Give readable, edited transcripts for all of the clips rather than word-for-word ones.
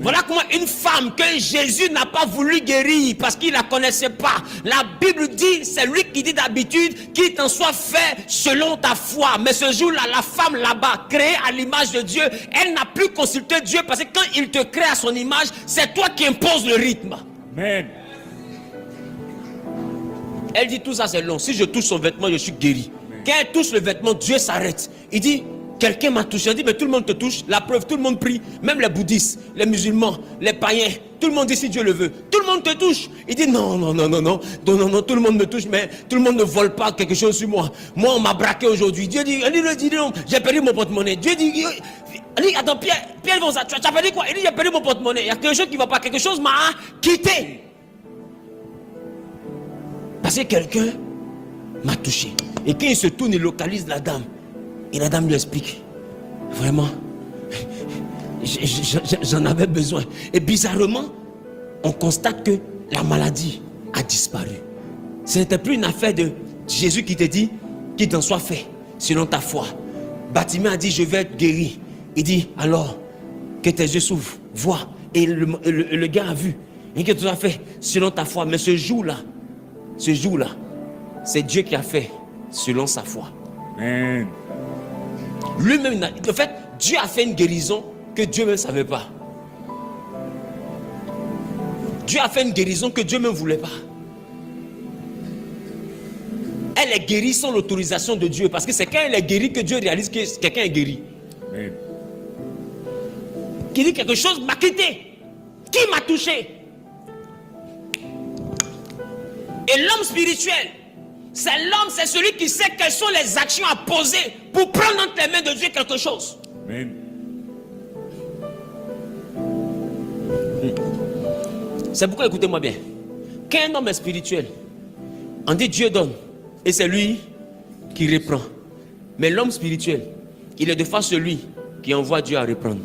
Voilà comment une femme que Jésus n'a pas voulu guérir parce qu'il ne la connaissait pas. La Bible dit, c'est lui qui dit d'habitude, qu'il t'en soit fait selon ta foi. Mais ce jour-là, la femme là-bas, créée à l'image de Dieu, elle n'a plus consulté Dieu parce que quand il te crée à son image, c'est toi qui imposes le rythme. Amen. Elle dit tout ça c'est long. Si je touche son vêtement, je suis guéri. Amen. Quand elle touche le vêtement, Dieu s'arrête. Il dit, quelqu'un m'a touché. Elle dit, mais tout le monde te touche. La preuve, tout le monde prie. Même les bouddhistes, les musulmans, les païens. Tout le monde dit si Dieu le veut. Tout le monde te touche. Il dit, non, tout le monde me touche, mais tout le monde ne vole pas quelque chose sur moi. Moi, on m'a braqué aujourd'hui. Dieu dit, non, j'ai perdu mon porte-monnaie. Dieu dit, attends, Pierre, tu as perdu quoi? Il dit, j'ai perdu mon porte-monnaie. Il y a quelque chose qui ne va pas. Quelque chose m'a quitté. Parce que quelqu'un m'a touché. Et quand il se tourne, il localise la dame. Et la dame lui explique. Vraiment, j'en avais besoin. Et bizarrement, on constate que la maladie a disparu. Ce n'était plus une affaire de Jésus qui te dit qu'il t'en soit fait selon ta foi. Bartimée a dit, je vais être guéri. Il dit, alors, que tes yeux s'ouvrent, vois. Et le gars a vu. Et que tu as fait selon ta foi. Mais ce jour-là, c'est Dieu qui a fait selon sa foi. Amen. Lui-même, en fait, Dieu a fait une guérison que Dieu même ne savait pas. Dieu a fait une guérison que Dieu même ne voulait pas. Elle est guérie sans l'autorisation de Dieu. Parce que c'est quand elle est guérie que Dieu réalise que quelqu'un est guéri. Amen. Qui dit quelque chose m'a quitté. Qui m'a touché? Et l'homme spirituel, c'est l'homme, c'est celui qui sait quelles sont les actions à poser pour prendre entre les mains de Dieu quelque chose. Amen. C'est pourquoi écoutez-moi bien. Quand un homme est spirituel, on dit Dieu donne et c'est lui qui reprend. Mais l'homme spirituel, il est de face celui qui envoie Dieu à reprendre.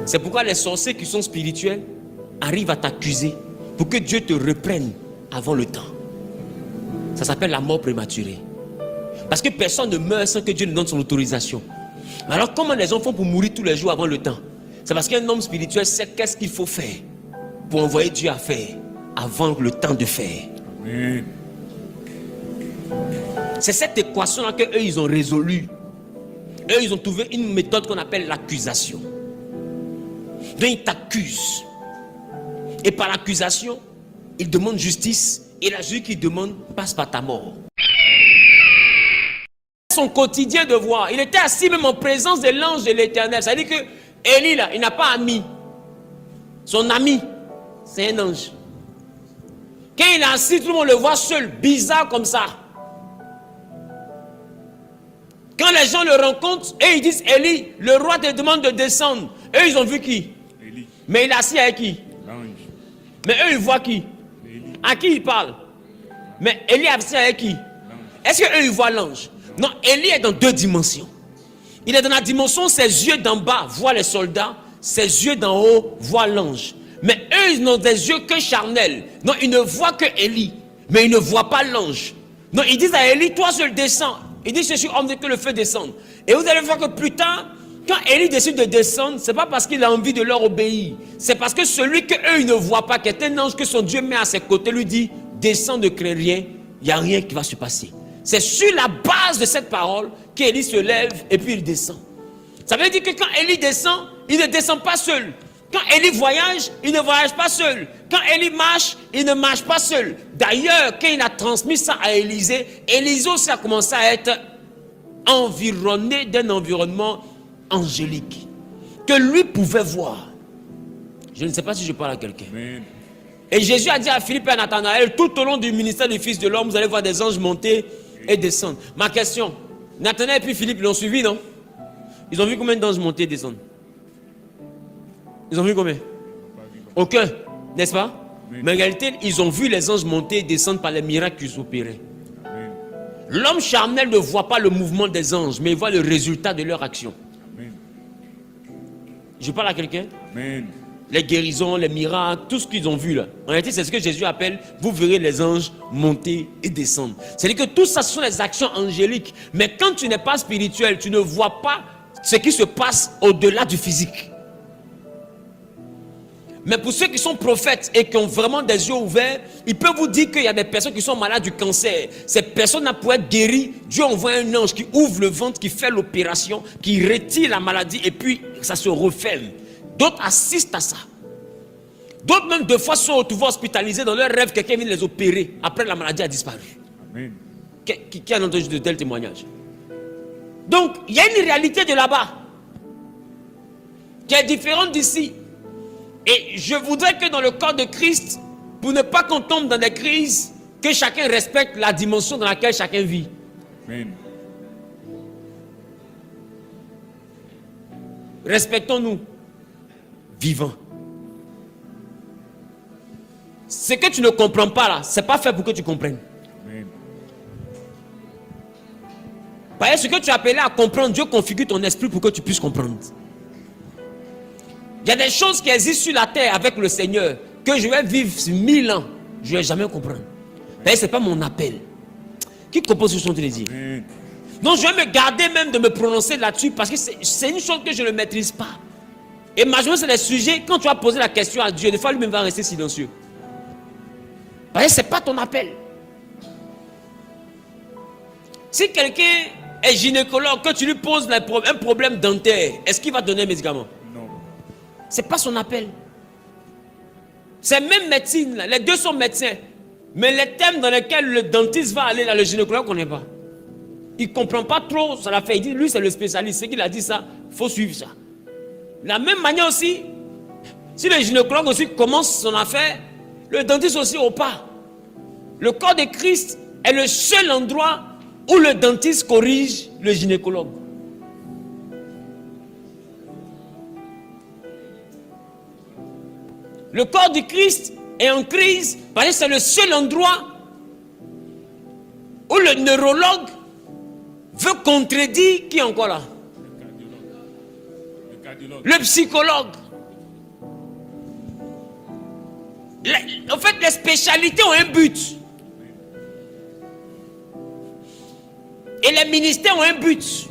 C'est pourquoi les sorciers qui sont spirituels arrivent à t'accuser pour que Dieu te reprenne avant le temps. Ça s'appelle la mort prématurée. Parce que personne ne meurt sans que Dieu ne donne son autorisation. Alors comment les gens font pour mourir tous les jours avant le temps? C'est parce qu'un homme spirituel sait qu'est-ce qu'il faut faire pour envoyer Dieu à faire avant le temps de faire. Amen. C'est cette équation-là qu'eux ils ont résolue. Eux ils ont trouvé une méthode qu'on appelle l'accusation. Donc ils t'accusent. Et par l'accusation, ils demandent justice. Et la justice qui demande passe par ta mort. Son quotidien de voir. Il était assis même en présence de l'ange de l'Éternel. Ça veut dire que Élie là, il n'a pas ami. Son ami, c'est un ange. Quand il est assis, tout le monde le voit seul, bizarre comme ça. Quand les gens le rencontrent, et ils disent Élie, le roi te demande de descendre. Eux, ils ont vu qui? Élie. Mais il est assis avec qui? L'ange. Mais eux, ils voient qui? Élie. À qui il parle? Mais Élie est assis avec qui? Est-ce qu'eux, ils voient l'ange? Non, Élie est dans deux dimensions. Il est dans la dimension, ses yeux d'en bas voient les soldats, ses yeux d'en haut voient l'ange. Mais eux, ils n'ont des yeux que charnels. Non, ils ne voient que Élie, mais ils ne voient pas l'ange. Non, ils disent à Élie, toi seul descends. Il dit, je suis homme de que le feu descende. Et vous allez voir que plus tard, quand Élie décide de descendre, ce n'est pas parce qu'il a envie de leur obéir. C'est parce que celui qu'eux, ils ne voient pas, qui est un ange que son Dieu met à ses côtés, lui dit, descends, ne crains rien, il n'y a rien qui va se passer. C'est sur la base de cette parole qu'Élie se lève et puis il descend. Ça veut dire que quand Élie descend, il ne descend pas seul. Quand Élie voyage, il ne voyage pas seul. Quand Élie marche, il ne marche pas seul. D'ailleurs, quand il a transmis ça à Élisée, Élisée aussi a commencé à être environné d'un environnement angélique que lui pouvait voir. Je ne sais pas si je parle à quelqu'un. Amen. Et Jésus a dit à Philippe et à Nathanaël, tout au long du ministère du Fils de l'homme, vous allez voir des anges monter et descendre. Ma question, Nathanaël et puis Philippe l'ont suivi, non? Ils ont vu combien d'anges monter et descendre? Ils ont vu combien? Aucun, n'est-ce pas? Mais en réalité, ils ont vu les anges monter et descendre par les miracles qu'ils opéraient. L'homme charnel ne voit pas le mouvement des anges, mais il voit le résultat de leur action. Amen. Je parle à quelqu'un? Amen. Les guérisons, les miracles, tout ce qu'ils ont vu là. En réalité, c'est ce que Jésus appelle, vous verrez les anges monter et descendre. C'est-à-dire que tout ça, ce sont les actions angéliques. Mais quand tu n'es pas spirituel, tu ne vois pas ce qui se passe au-delà du physique. Mais pour ceux qui sont prophètes et qui ont vraiment des yeux ouverts, ils peuvent vous dire qu'il y a des personnes qui sont malades du cancer. Ces personnes-là, pour être guéries, Dieu envoie un ange qui ouvre le ventre, qui fait l'opération, qui retire la maladie et puis ça se referme. D'autres assistent à ça. D'autres même deux fois sont retrouvés hospitalisés dans leur rêve, quelqu'un vient les opérer. Après la maladie a disparu. Amen. Qui a entendu de tels témoignages? Donc, il y a une réalité de là-bas qui est différente d'ici. Et je voudrais que dans le corps de Christ, pour ne pas qu'on tombe dans des crises, que chacun respecte la dimension dans laquelle chacun vit. Amen. Respectons-nous, vivants. Ce que tu ne comprends pas là, ce n'est pas fait pour que tu comprennes. Amen. Parce que ce que tu appelais à comprendre, Dieu configure ton esprit pour que tu puisses comprendre. Il y a des choses qui existent sur la terre avec le Seigneur que je vais vivre 1000 ans. Je ne vais jamais comprendre. Mais ce n'est pas mon appel. Qui compose ce son de dire? Donc je vais me garder même de me prononcer là-dessus parce que c'est une chose que je ne maîtrise pas. Et majoritairement c'est des sujets, quand tu vas poser la question à Dieu, des fois lui-même va rester silencieux. Parce que ce n'est pas ton appel. Si quelqu'un est gynécologue, que tu lui poses un problème dentaire, est-ce qu'il va donner un médicament? Ce n'est pas son appel. C'est même médecine, là. Les deux sont médecins. Mais les thèmes dans lesquels le dentiste va aller, là, le gynécologue ne connaît pas. Il ne comprend pas trop, ça l'a fait. Il dit, lui c'est le spécialiste. C'est qu'il a dit ça, il faut suivre ça. De la même manière aussi, si le gynécologue aussi commence son affaire, le dentiste aussi au pas. Le corps de Christ est le seul endroit où le dentiste corrige le gynécologue. Le corps du Christ est en crise parce que c'est le seul endroit où le neurologue veut contredire qui est encore là? Le psychologue. En fait, les spécialités ont un but. Et les ministères ont un but.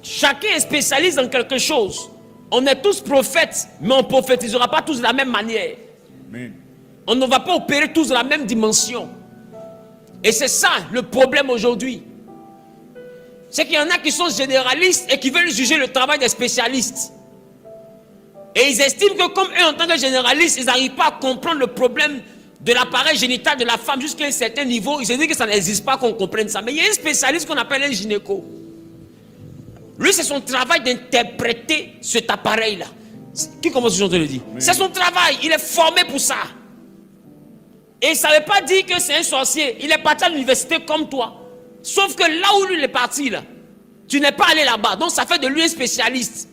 Chacun est spécialiste dans quelque chose. On est tous prophètes, mais on ne prophétisera pas tous de la même manière. Amen. On ne va pas opérer tous de la même dimension. Et c'est ça le problème aujourd'hui. C'est qu'il y en a qui sont généralistes et qui veulent juger le travail des spécialistes. Et ils estiment que comme eux, en tant que généralistes, ils n'arrivent pas à comprendre le problème de l'appareil génital de la femme jusqu'à un certain niveau. Ils se disent que ça n'existe pas qu'on comprenne ça. Mais il y a un spécialiste qu'on appelle un gynéco. Lui, c'est son travail d'interpréter cet appareil-là. Qui commence à le dire? C'est son travail. Il est formé pour ça. Et ça ne veut pas dire que c'est un sorcier. Il est parti à l'université comme toi. Sauf que là où lui il est parti, là, tu n'es pas allé là-bas. Donc ça fait de lui un spécialiste.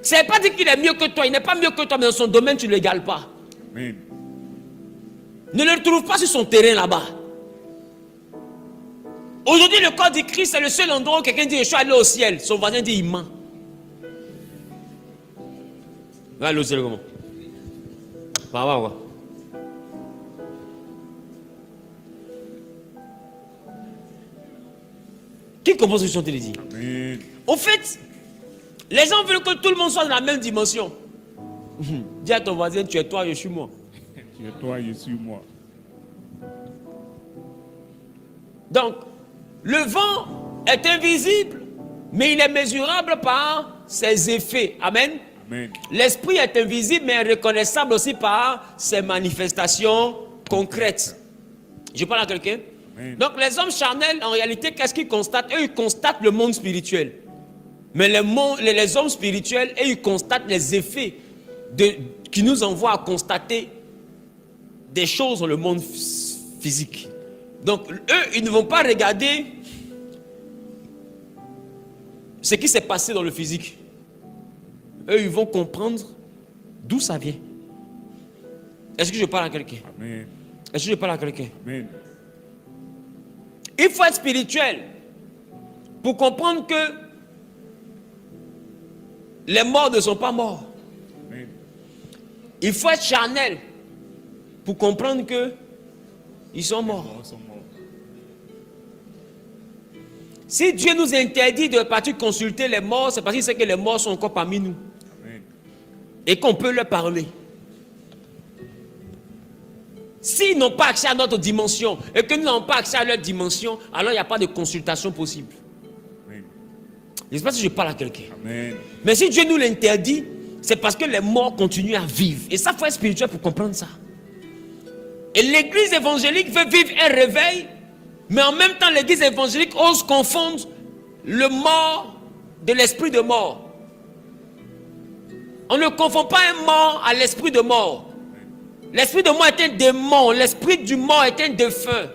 Ça ne veut pas dire qu'il est mieux que toi. Il n'est pas mieux que toi, mais dans son domaine, tu ne l'égales pas. Amen. Ne le retrouve pas sur son terrain là-bas. Aujourd'hui, le corps du Christ, c'est le seul endroit où quelqu'un dit je suis allé au ciel. Son voisin dit il ment. Va aller au ciel comment? Va voir. Qui compose ce télédit? Au fait, les gens veulent que tout le monde soit dans la même dimension. Dis à ton voisin, tu es toi, je suis moi. Tu es toi, je suis moi. Donc, le vent est invisible, mais il est mesurable par ses effets. Amen. Amen. L'esprit est invisible, mais reconnaissable aussi par ses manifestations concrètes. Je parle à quelqu'un? Amen. Donc, les hommes charnels, en réalité, qu'est-ce qu'ils constatent? Eux, ils constatent le monde spirituel. Mais les hommes spirituels, eux, ils constatent les effets qui nous envoient à constater des choses dans le monde physique. Donc, eux, ils ne vont pas regarder ce qui s'est passé dans le physique. Eux, ils vont comprendre d'où ça vient. Est-ce que je parle à quelqu'un? Amen. Est-ce que je parle à quelqu'un? Amen. Il faut être spirituel pour comprendre que les morts ne sont pas morts. Amen. Il faut être charnel pour comprendre que ils sont morts. Nous sommes morts. Si Dieu nous interdit de partir consulter les morts, c'est parce qu'il sait que les morts sont encore parmi nous. Amen. Et qu'on peut leur parler. S'ils n'ont pas accès à notre dimension et que nous n'avons pas accès à leur dimension, alors il n'y a pas de consultation possible. Amen. Je ne sais pas si je parle à quelqu'un. Amen. Mais si Dieu nous l'interdit, c'est parce que les morts continuent à vivre. Et ça, il faut être spirituel pour comprendre ça. Et l'église évangélique veut vivre un réveil, mais en même temps, l'église évangélique ose confondre le mort de l'esprit de mort. On ne confond pas un mort à l'esprit de mort. L'esprit de mort est un démon, l'esprit du mort est un défunt.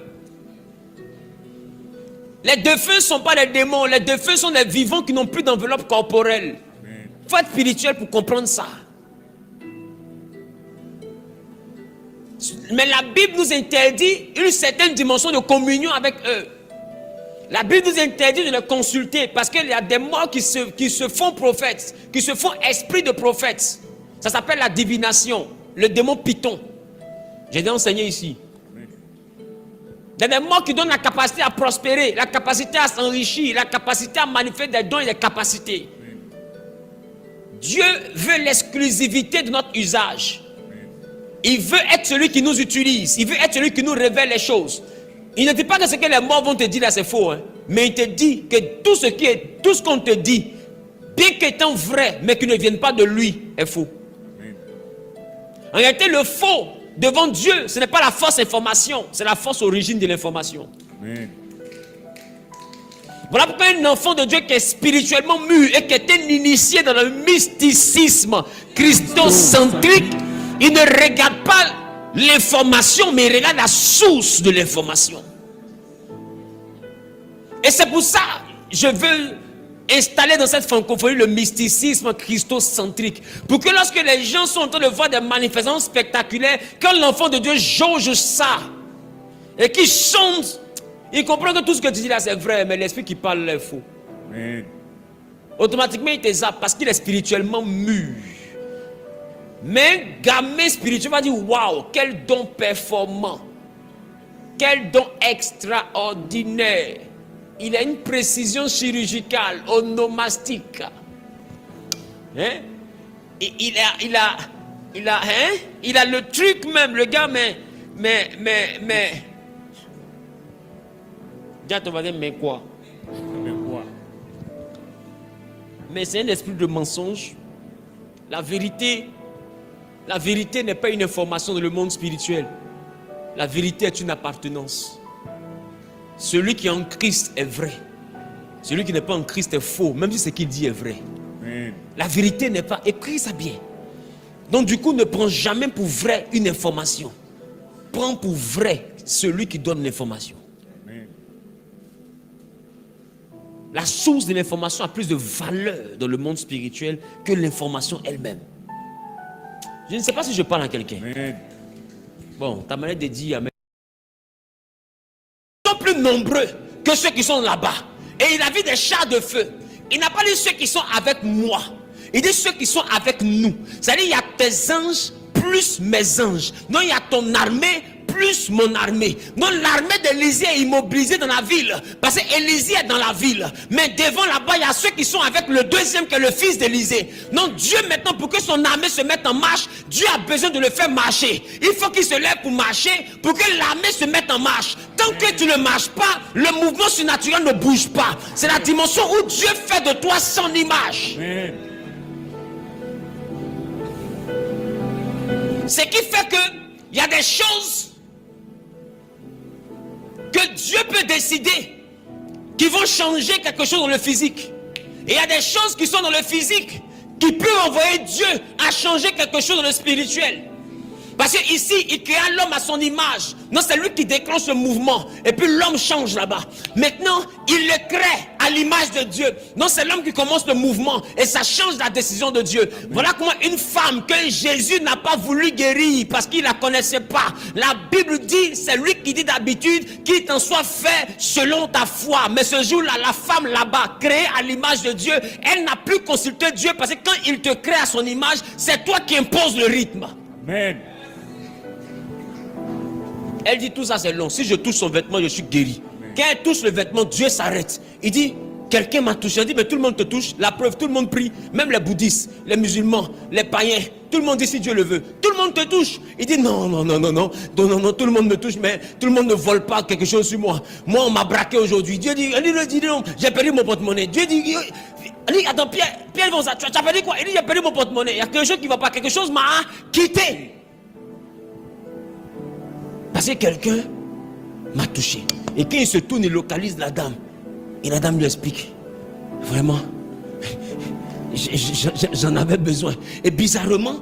Les défunts ne sont pas des démons, les défunts sont des vivants qui n'ont plus d'enveloppe corporelle. Il faut être spirituel pour comprendre ça. Mais la Bible nous interdit une certaine dimension de communion avec eux. La Bible nous interdit de les consulter parce qu'il y a des morts qui se font prophètes, qui se font esprit de prophètes. Ça s'appelle la divination, le démon Python. J'ai déjà enseigné ici. Il y a des morts qui donnent la capacité à prospérer, la capacité à s'enrichir, la capacité à manifester des dons et des capacités. Dieu veut l'exclusivité de notre usage. Il veut être celui qui nous utilise. Il veut être celui qui nous révèle les choses. Il ne dit pas que ce que les morts vont te dire là c'est faux. Hein? Mais il te dit que tout ce qu'on te dit, bien qu'étant vrai, mais qui ne vienne pas de lui, est faux. En réalité, le faux devant Dieu, ce n'est pas la fausse information, c'est la fausse origine de l'information. Amen. Voilà pourquoi un enfant de Dieu qui est spirituellement mûr et qui est un initié dans le mysticisme christocentrique, il ne regarde pas l'information, mais il regarde la source de l'information. Et c'est pour ça que je veux installer dans cette francophonie le mysticisme christocentrique. Pour que lorsque les gens sont en train de voir des manifestations spectaculaires, quand l'enfant de Dieu jauge ça, et qu'il chante, il comprend que tout ce que tu dis là c'est vrai, mais l'esprit qui parle là est faux. Amen. Automatiquement il te zappe parce qu'il est spirituellement mûr. Mais un gamin spirituel va dire waouh, quel don performant, quel don extraordinaire. Il a une précision chirurgicale, onomastique. Hein? Et il a le truc même, le gars, mais. Dis à ton voisin, mais quoi? Mais quoi? Mais c'est un esprit de mensonge. La vérité n'est pas une information dans le monde spirituel. La vérité est une appartenance. Celui qui est en Christ est vrai. Celui qui n'est pas en Christ est faux, même si ce qu'il dit est vrai. Amen. La vérité n'est pas... Écris ça bien. Donc du coup, ne prends jamais pour vrai une information. Prends pour vrai celui qui donne l'information. Amen. La source de l'information a plus de valeur dans le monde spirituel que l'information elle-même. Je ne sais pas si je parle à quelqu'un. Amen. Bon, ta manière de dire amen. Ils sont plus nombreux que ceux qui sont là-bas. Et il a vu des chars de feu. Il n'a pas dit ceux qui sont avec moi. Il dit ceux qui sont avec nous. C'est-à-dire il y a tes anges plus mes anges. Non, il y a ton armée plus mon armée. Non, l'armée d'Élisée est immobilisée dans la ville. Parce qu'Élisée est dans la ville. Mais devant là-bas, il y a ceux qui sont avec le deuxième qui est le fils d'Élisée. Non, Dieu maintenant, pour que son armée se mette en marche, Dieu a besoin de le faire marcher. Il faut qu'il se lève pour marcher, pour que l'armée se mette en marche. Tant que tu ne marches pas, le mouvement surnaturel ne bouge pas. C'est la dimension où Dieu fait de toi son image. Amen. Ce qui fait que il y a des choses que Dieu peut décider qui vont changer quelque chose dans le physique. Et il y a des choses qui sont dans le physique qui peuvent envoyer Dieu à changer quelque chose dans le spirituel. Parce qu'ici, il créa l'homme à son image. Non, c'est lui qui déclenche le mouvement. Et puis l'homme change là-bas. Maintenant, il le crée à l'image de Dieu. Non, c'est l'homme qui commence le mouvement. Et ça change la décision de Dieu. Voilà comment une femme que Jésus n'a pas voulu guérir parce qu'il ne la connaissait pas. La Bible dit, c'est lui qui dit d'habitude, qu'il t'en soit fait selon ta foi. Mais ce jour-là, la femme là-bas, créée à l'image de Dieu, elle n'a plus consulté Dieu parce que quand il te crée à son image, c'est toi qui imposes le rythme. Amen. Elle dit tout ça c'est long. Si je touche son vêtement, je suis guéri. Quand elle touche le vêtement, Dieu s'arrête. Il dit, quelqu'un m'a touché. Il dit, mais tout le monde te touche. La preuve, tout le monde prie. Même les bouddhistes, les musulmans, les païens. Tout le monde dit si Dieu le veut. Tout le monde te touche. Il dit, non, tout le monde me touche, mais tout le monde ne vole pas quelque chose sur moi. Moi, on m'a braqué aujourd'hui. Dieu dit, non, j'ai perdu mon porte-monnaie. Dieu dit, attends, Pierre, tu as perdu quoi? Il dit, j'ai perdu mon porte-monnaie. Il y a quelque chose qui ne va pas. Quelque chose m'a quitté. Parce que quelqu'un m'a touché. Et quand il se tourne, il localise la dame. Et la dame lui explique. Vraiment, j'en avais besoin. Et bizarrement,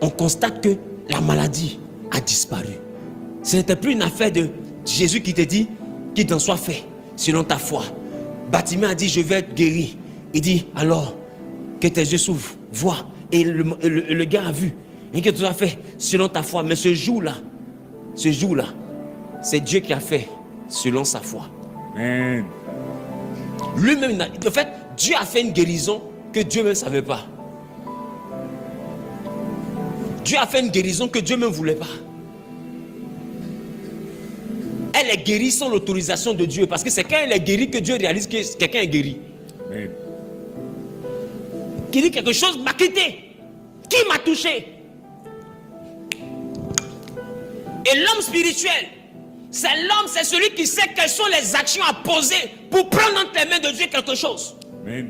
on constate que la maladie a disparu. Ce n'était plus une affaire de Jésus qui te dit qu'il t'en soit fait selon ta foi. Bartimée a dit, je vais être guéri. Il dit, alors, que tes yeux s'ouvrent, vois. Et le gars a vu. Et que tu as fait selon ta foi. Mais ce jour-là, c'est Dieu qui a fait selon sa foi. Amen. Lui-même, en fait, Dieu a fait une guérison que Dieu même ne savait pas. Dieu a fait une guérison que Dieu même ne voulait pas. Elle est guérie sans l'autorisation de Dieu. Parce que c'est quand elle est guérie que Dieu réalise que quelqu'un est guéri. Amen. Qui dit quelque chose m'a quitté. Qui m'a touché? Et l'homme spirituel, c'est celui qui sait quelles sont les actions à poser pour prendre entre les mains de Dieu quelque chose. Amen.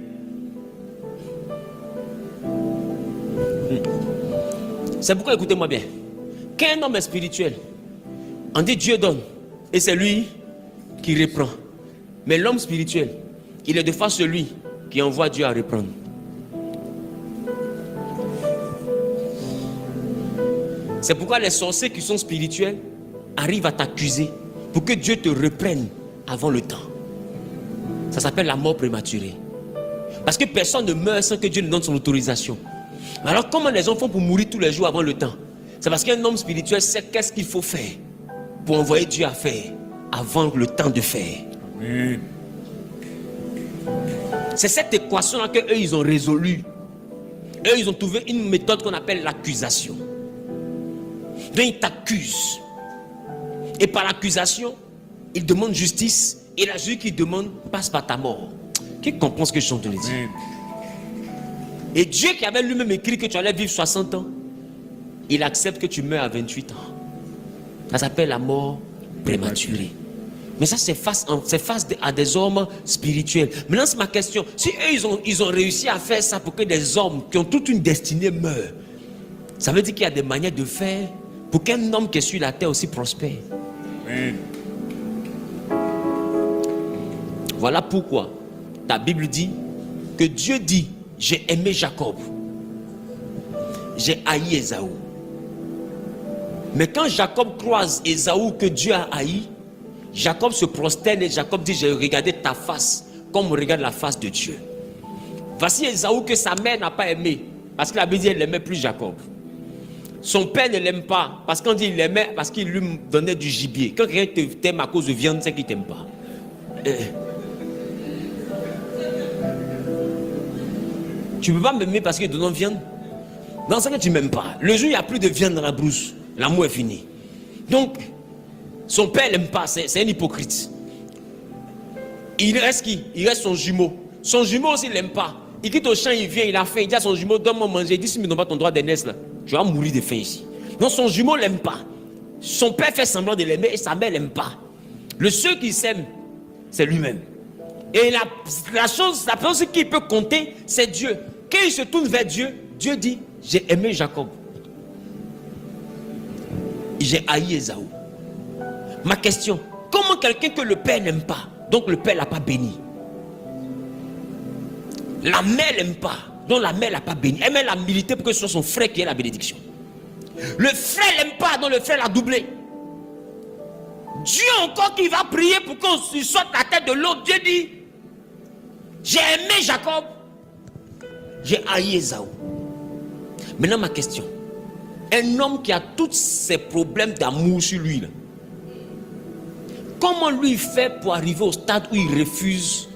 C'est pourquoi, écoutez-moi bien, quand un homme est spirituel, on dit Dieu donne, et c'est lui qui reprend. Mais l'homme spirituel, il est de fois celui qui envoie Dieu à reprendre. C'est pourquoi les sorciers qui sont spirituels arrivent à t'accuser pour que Dieu te reprenne avant le temps. Ça s'appelle la mort prématurée. Parce que personne ne meurt sans que Dieu ne donne son autorisation. Alors comment les gens font pour mourir tous les jours avant le temps? C'est parce qu'un homme spirituel sait qu'est-ce qu'il faut faire pour envoyer Dieu à faire avant le temps de faire. Amen. C'est cette équation-là qu'eux, ils ont résolue. Eux, ils ont trouvé une méthode qu'on appelle l'accusation. Donc, ils t'accusent. Et par l'accusation, ils demandent justice. Et la justice qu'ils demandent passe par ta mort. Qui comprend ce que je suis en train de dire? Amen. Et Dieu qui avait lui-même écrit que tu allais vivre 60 ans, il accepte que tu meurs à 28 ans. Ça s'appelle la mort prématurée. Mais ça, c'est face à des hommes spirituels. Maintenant, c'est ma question. Si eux, ils ont réussi à faire ça pour que des hommes qui ont toute une destinée meurent, ça veut dire qu'il y a des manières de faire pour qu'un homme qui est sur la terre aussi prospère. Amen. Voilà pourquoi ta Bible dit que Dieu dit, j'ai aimé Jacob, j'ai haï Ésaü. Mais quand Jacob croise Ésaü que Dieu a haï, Jacob se prosterne et Jacob dit, j'ai regardé ta face comme on regarde la face de Dieu. Voici Ésaü que sa mère n'a pas aimé, parce que la Bible dit qu'elle n'aimait plus Jacob. Son père ne l'aime pas, parce qu'on dit qu'il l'aimait parce qu'il lui donnait du gibier. Quand quelqu'un t'aime à cause de viande, c'est qu'il ne t'aime pas. Tu ne peux pas m'aimer parce qu'il te donne viande. Non, c'est que tu ne m'aimes pas. Le jour où il n'y a plus de viande dans la brousse, l'amour est fini. Donc, son père ne l'aime pas, c'est un hypocrite. Il reste qui? Il reste son jumeau. Son jumeau aussi ne l'aime pas. Il quitte au champ, il vient, il a faim. Il dit à son jumeau, donne-moi manger. Il dit, si tu ne me donnes pas ton droit d'aînesse, là, tu vas mourir de faim ici. Donc, son jumeau ne l'aime pas. Son père fait semblant de l'aimer et sa mère ne l'aime pas. Le seul qui s'aime, c'est lui-même. Et la personne qui peut compter, c'est Dieu. Quand il se tourne vers Dieu, Dieu dit, j'ai aimé Jacob. J'ai haï Ésaü. Ma question, comment quelqu'un que le père n'aime pas, donc le père ne l'a pas béni? La mère n'aime pas, donc la mère ne l'a pas béni. Elle l'a milité pour que ce soit son frère qui ait la bénédiction. Le frère n'aime pas, donc le frère l'a doublé. Dieu encore qui va prier pour qu'on sorte la tête de l'autre. Dieu dit, j'ai aimé Jacob, j'ai haï Ésaü. Maintenant ma question, un homme qui a tous ces problèmes d'amour sur lui, là, comment lui fait pour arriver au stade où il refuse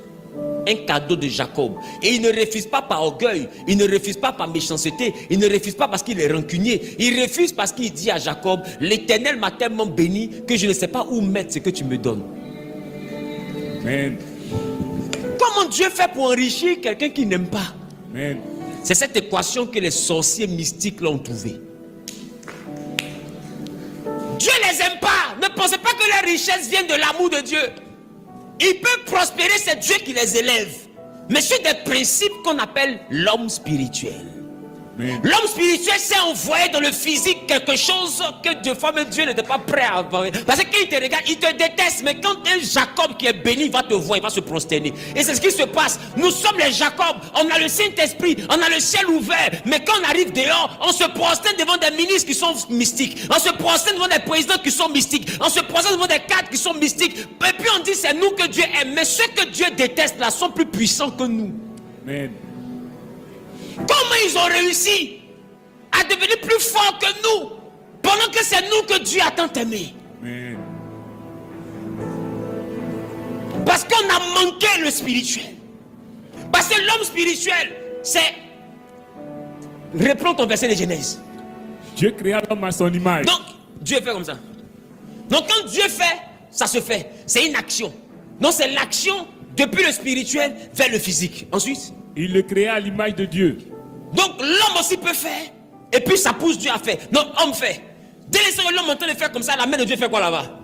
un cadeau de Jacob? Et il ne refuse pas par orgueil, il ne refuse pas par méchanceté, il ne refuse pas parce qu'il est rancunier, il refuse parce qu'il dit à Jacob, l'Éternel m'a tellement béni que je ne sais pas où mettre ce que tu me donnes. Amen. Dieu fait pour enrichir quelqu'un qui n'aime pas? Amen. C'est cette équation que les sorciers mystiques l'ont trouvée. Dieu les aime pas. Ne pensez pas que les richesses viennent de l'amour de Dieu. Ils peuvent prospérer, c'est Dieu qui les élève. Mais sur des principes qu'on appelle l'homme spirituel. Amen. L'homme spirituel s'est envoyé dans le physique quelque chose que de fois même Dieu n'était pas prêt à avoir. Parce que quand il te regarde, il te déteste. Mais quand un Jacob qui est béni va te voir, il va se prosterner. Et c'est ce qui se passe. Nous sommes les Jacob. On a le Saint-Esprit, on a le ciel ouvert. Mais quand on arrive dehors, on se prosterne devant des ministres qui sont mystiques. On se prosterne devant des présidents qui sont mystiques. On se prosterne devant des cadres qui sont mystiques. Et puis on dit c'est nous que Dieu aime. Mais ceux que Dieu déteste là sont plus puissants que nous. Amen. Comment ils ont réussi à devenir plus forts que nous pendant que c'est nous que Dieu a tant aimé? Amen. Parce qu'on a manqué le spirituel. Parce que l'homme spirituel, c'est... Reprends ton verset de Genèse. Dieu créa l'homme à son image. Donc, Dieu fait comme ça. Donc quand Dieu fait, ça se fait. C'est une action. Donc c'est l'action depuis le spirituel vers le physique. Ensuite... Il le créa à l'image de Dieu. Donc l'homme aussi peut faire. Et puis ça pousse Dieu à faire. Donc homme fait. Dès l'instant que l'homme est en train de faire comme ça, la main de Dieu fait quoi là-bas?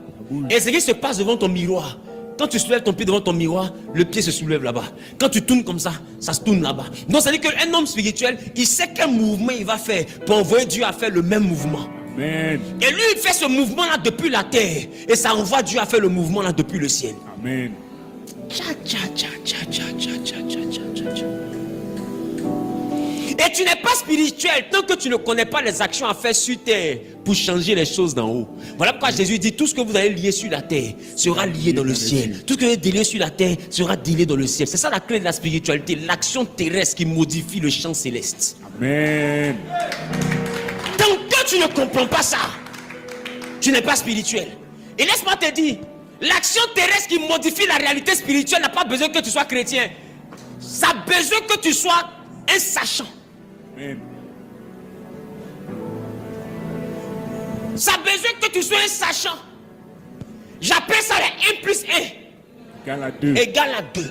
Et ce qui se passe devant ton miroir. Quand tu soulèves ton pied devant ton miroir, le pied se soulève là-bas. Quand tu tournes comme ça se tourne là-bas. Donc ça veut dire qu'un homme spirituel, il sait quel mouvement il va faire pour envoyer Dieu à faire le même mouvement. Amen. Et lui, il fait ce mouvement-là depuis la terre. Et ça envoie Dieu à faire le mouvement-là depuis le ciel. Amen. Tcha, tcha, tcha, tcha, tcha, tcha, tcha, tcha, tcha, tcha. Et tu n'es pas spirituel tant que tu ne connais pas les actions à faire sur terre pour changer les choses d'en haut. Voilà pourquoi Jésus dit tout ce que vous allez lier sur la terre sera lié dans le ciel. Tout ce que vous allez délier sur la terre sera délié dans le ciel. C'est ça la clé de la spiritualité, l'action terrestre qui modifie le champ céleste. Amen. Tant que tu ne comprends pas ça, tu n'es pas spirituel. Et laisse-moi te dire, l'action terrestre qui modifie la réalité spirituelle n'a pas besoin que tu sois chrétien. Ça a besoin que tu sois un sachant. Amen. Ça a besoin que tu sois un sachant. J'appelle ça les 1 plus 1 Égal à 2. égale à 2.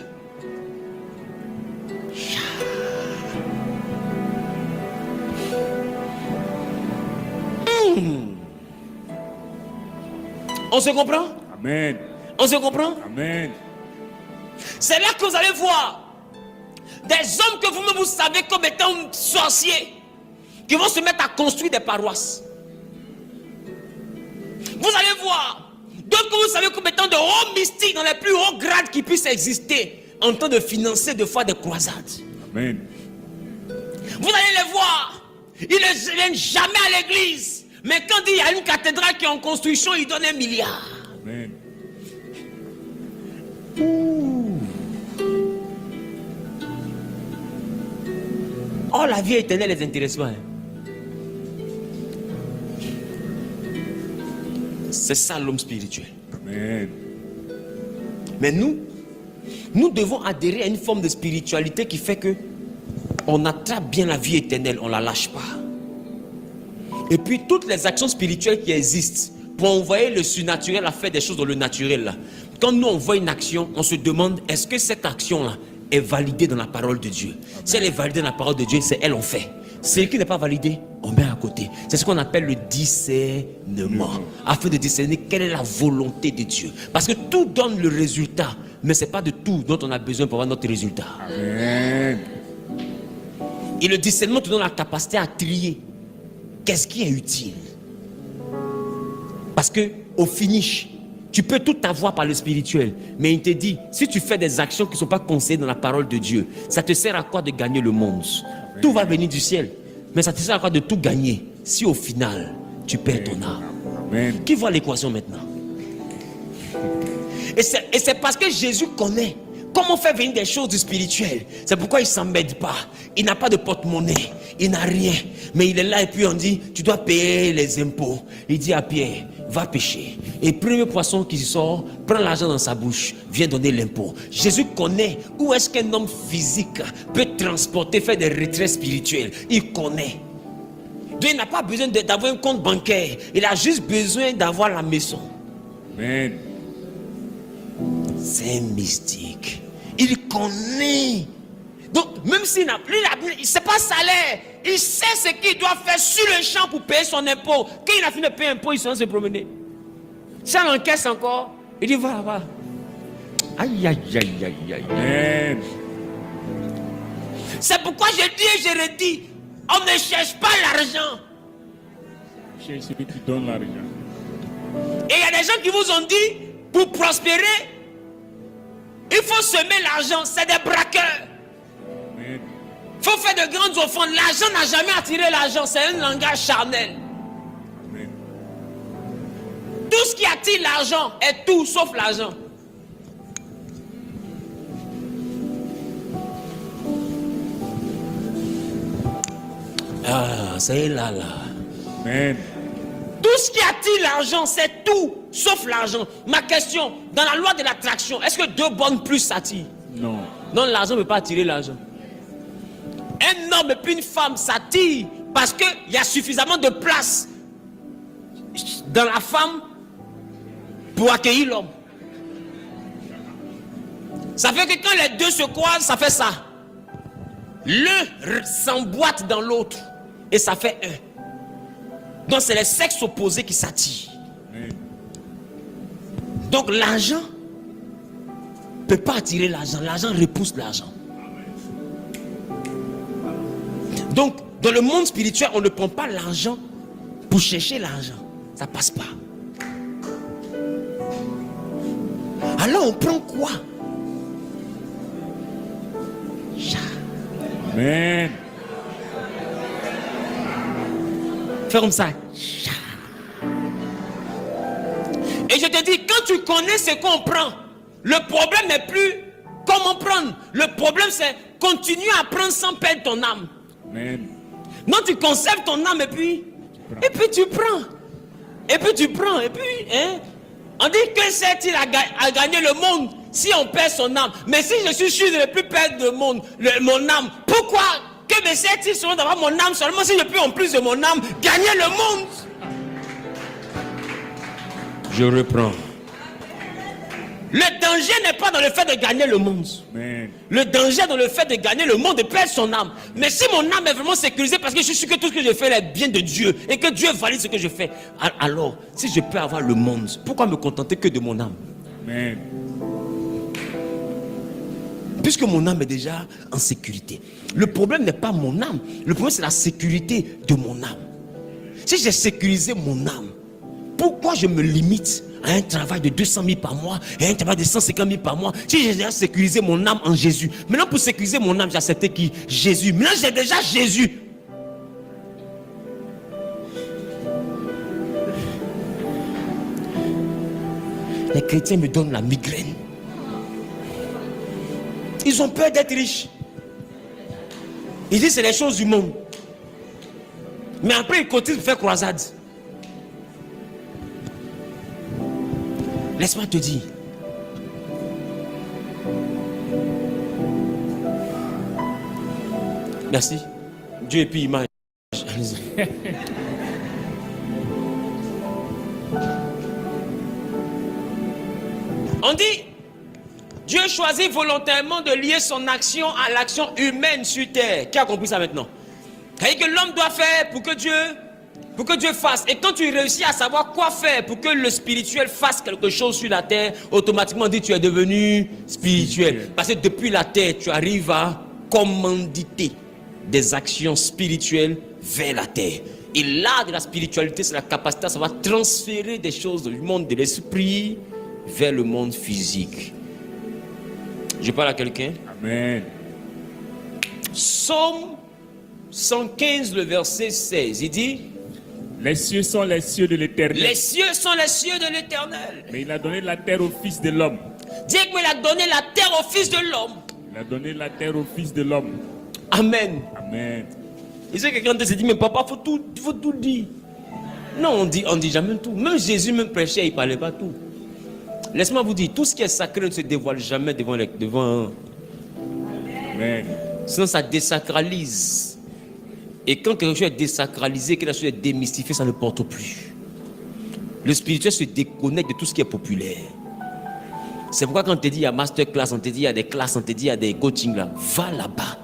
On se comprend? Amen. On se comprend? Amen. C'est là que vous allez voir des hommes que vous-même vous savez comme étant sorciers qui vont se mettre à construire des paroisses. Vous allez voir d'autres que vous savez comme étant de hauts mystiques dans les plus hauts grades qui puissent exister en train de financer de fois des croisades. Amen. Vous allez les voir, ils ne viennent jamais à l'église, mais quand il y a une cathédrale qui est en construction, ils donnent 1 milliard. Amen. Oh, la vie éternelle les intéresse pas. C'est ça l'homme spirituel. Amen. Mais nous devons adhérer à une forme de spiritualité qui fait que on attrape bien la vie éternelle, on ne la lâche pas. Et puis toutes les actions spirituelles qui existent pour envoyer le surnaturel à faire des choses dans le naturel là. Quand nous on voit une action, on se demande est-ce que cette action là est validée dans la parole de Dieu. Amen. Si elle est validée dans la parole de Dieu, c'est elle on fait. Celle qui n'est pas validée, on met à côté. C'est ce qu'on appelle le discernement. Afin de discerner quelle est la volonté de Dieu. Parce que tout donne le résultat. Mais ce n'est pas de tout dont on a besoin pour avoir notre résultat. Amen. Et le discernement te donne la capacité à trier. Qu'est-ce qui est utile? Parce que au finish, tu peux tout avoir par le spirituel. Mais il te dit, si tu fais des actions qui ne sont pas conseillées dans la parole de Dieu, ça te sert à quoi de gagner le monde? Tout va venir du ciel. Mais ça te sert à quoi de tout gagner si au final, tu perds ton âme? Amen. Qui voit l'équation maintenant? Et c'est parce que Jésus connaît comment faire venir des choses du spirituel. C'est pourquoi il ne s'embête pas. Il n'a pas de porte-monnaie. Il n'a rien. Mais il est là et puis on dit, tu dois payer les impôts. Il dit à Pierre, va pêcher. Et le premier poisson qui sort, prend l'argent dans sa bouche, vient donner l'impôt. Jésus connaît où est-ce qu'un homme physique peut transporter, faire des retraits spirituels. Il connaît. Donc il n'a pas besoin d'avoir un compte bancaire. Il a juste besoin d'avoir la maison. Amen. C'est un mystique. Il connaît. Donc, même s'il n'a plus, c'est pas salaire. Il sait ce qu'il doit faire sur le champ pour payer son impôt. Quand il a fini de payer l'impôt, il s'en se promener. Si on encaisse encore, il dit va. Aïe, aïe, aïe, aïe, aïe. Amen. C'est pourquoi je dis et je redis, on ne cherche pas l'argent. Cherche celui qui donne l'argent. Et il y a des gens qui vous ont dit, pour prospérer, il faut semer l'argent. C'est des braqueurs. Amen. Il faut faire de grandes offrandes. L'argent n'a jamais attiré l'argent. C'est un langage charnel. Amen. Tout ce qui attire l'argent est tout sauf l'argent. Ah, c'est là. Amen. Tout ce qui attire l'argent, c'est tout sauf l'argent. Ma question, dans la loi de l'attraction, est-ce que deux bonnes plus s'attirent? Non. Non, l'argent ne peut pas attirer l'argent. Un homme et puis une femme s'attirent parce qu'il y a suffisamment de place dans la femme pour accueillir l'homme. Ça fait que quand les deux se croisent, ça fait ça. L'un s'emboîte dans l'autre et ça fait un. Donc c'est les sexes opposés qui s'attirent. Amen. Donc l'argent ne peut pas attirer l'argent. L'argent repousse l'argent. Donc dans le monde spirituel, on ne prend pas l'argent pour chercher l'argent. Ça passe pas. Alors on prend quoi? Amen. Fais comme ça. Et je te dis, quand tu connais ce qu'on prend, le problème n'est plus comment prendre. Le problème c'est continuer à prendre sans perdre ton âme. Amen. Non, tu conserves ton âme et puis tu prends. Et puis tu prends. Et puis, hein? On dit que sert-il à gagner le monde si on perd son âme? Mais si je suis sûr de ne plus perdre mon âme, pourquoi que me sert-il seulement d'avoir mon âme seulement si je peux en plus de mon âme gagner le monde? Je reprends. Le danger n'est pas dans le fait de gagner le monde. Amen. Le danger est dans le fait de gagner le monde et perdre son âme. Mais si mon âme est vraiment sécurisée parce que je suis sûr que tout ce que je fais est bien de Dieu et que Dieu valide ce que je fais, alors si je peux avoir le monde, pourquoi me contenter que de mon âme? Amen. Puisque mon âme est déjà en sécurité. Le problème n'est pas mon âme. Le problème c'est la sécurité de mon âme. Si j'ai sécurisé mon âme, pourquoi je me limite à un travail de 200 000 par mois et un travail de 150 000 par mois? Si j'ai déjà sécurisé mon âme en Jésus. Maintenant pour sécuriser mon âme, j'ai accepté qui? Jésus. Maintenant j'ai déjà Jésus. Les chrétiens me donnent la migraine. Ils ont peur d'être riches. Ils disent c'est les choses du monde. Mais après ils continuent de faire croisade. Laisse-moi te dire. Merci. Dieu et puis image. On dit, Dieu choisit volontairement de lier son action à l'action humaine sur terre. Qui a compris ça maintenant? C'est-à-dire que l'homme doit faire pour que Dieu fasse. Et quand tu réussis à savoir quoi faire pour que le spirituel fasse quelque chose sur la terre, automatiquement dit tu es devenu spirituel. Parce que depuis la terre, tu arrives à commanditer des actions spirituelles vers la terre. Et l'art de la spiritualité, c'est la capacité à savoir transférer des choses du monde de l'esprit vers le monde physique. Je parle à quelqu'un? Amen. Psaume 115, le verset 16, il dit: Les cieux sont les cieux de l'Éternel. les cieux sont les cieux de l'Éternel. Mais il a donné la terre au Fils de l'homme. Dieu qu'il a donné la terre au Fils de l'homme. Il a donné la terre au Fils de l'homme. Amen. Amen. Il sait que quelqu'un te dit, mais papa, faut tout dire. Non, on dit jamais tout. Même Jésus, même prêchait, il ne parlait pas tout. Laisse-moi vous dire, tout ce qui est sacré ne se dévoile jamais devant. Amen. Sinon, ça désacralise. Et quand quelque chose est désacralisé, quelque chose est démystifié, ça ne porte plus. Le spirituel se déconnecte de tout ce qui est populaire. C'est pourquoi quand on te dit il y a masterclass, on te dit il y a des classes, on te dit il y a des coachings là, va là-bas.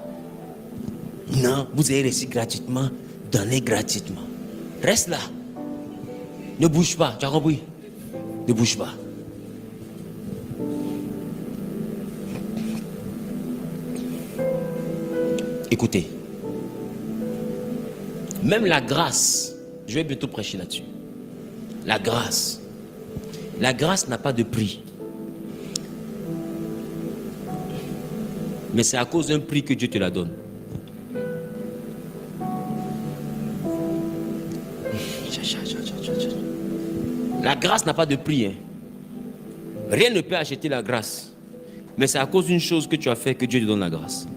Non, vous allez réussir gratuitement, donnez gratuitement. Reste là. Ne bouge pas, tu as compris? Ne bouge pas. Écoutez, même la grâce, je vais bientôt prêcher là-dessus. La grâce n'a pas de prix. Mais c'est à cause d'un prix que Dieu te la donne. La grâce n'a pas de prix. Hein. Rien ne peut acheter la grâce. Mais c'est à cause d'une chose que tu as fait que Dieu te donne la grâce.